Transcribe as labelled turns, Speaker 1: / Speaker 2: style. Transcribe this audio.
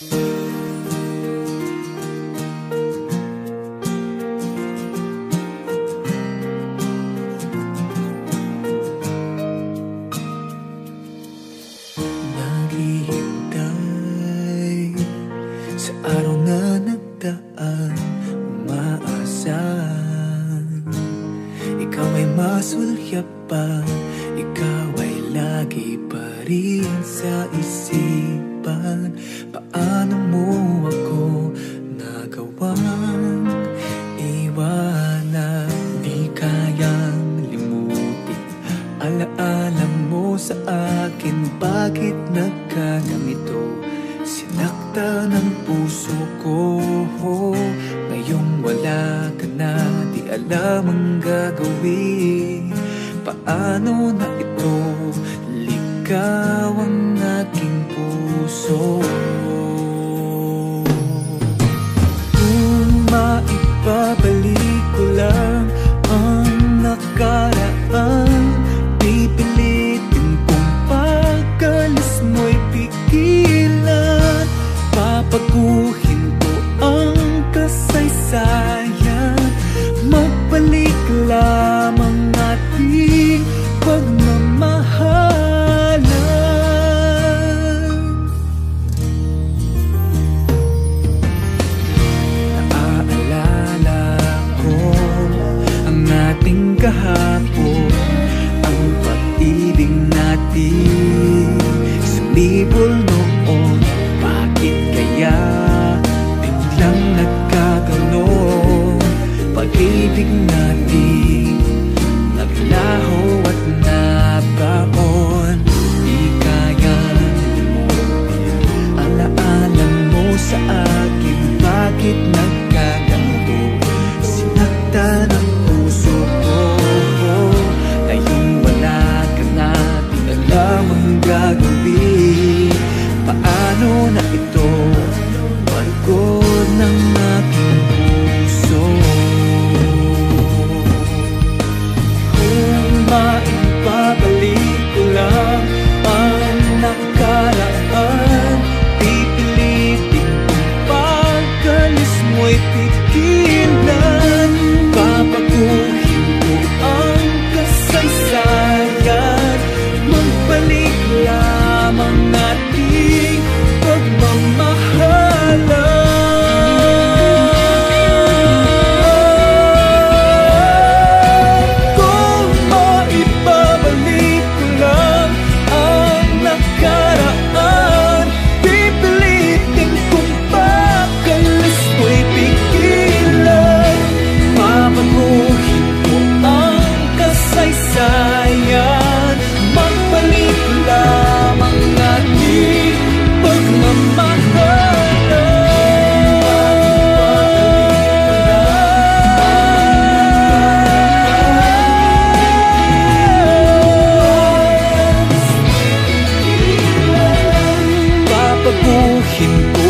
Speaker 1: Naghihintay sa araw na nagdaan, umaasahan ikaw ay masulyapan, ikaw ay lagi pa rin sa isipan. Paano mo ako nagawang iwanan? Di kayang limutin alaala mo sa akin. Bakit nagkaganito? Sinaktan ang puso ko. Ngayong wala ka na, di alam ang gagawin. Paano na ito? Ligaw ang aking puso. Kung maibabalik ko lang ang nakaraan, pipilitin kong pagkalis mo'y pigilan. Papaguhin ko ang kasaysayan, magbalik lamang ating pagmamahalan. Naaalala ko ang ating kahapon, ang pag-ibig natin sumibol noon. Bakit kaya biglang nagkaganon? Pag-ibig natin naglaho at nabaon. Di kayang limutin alaala mo sa akin. Bakit nagkaganito? Sinaktan ang puso ko. Ngayong wala ka na, di alam ang gagawin. Paano na ito? Pagod ng aking puso. Kung maibabalik ko lang ang nakaraan, pipilitin kong pagkalis mo'y pigilan. Papaguhin ko ang kasaysayan, magbalik lamang ating pagmamahalan. Kung maibabalik ko lang ang nakaraan, pipilitin kong pagkalis mo'y pigilan. Papaguhin ko ang kasaysayan, magbalik lamang ating pagmamahalan. Papaguhin ko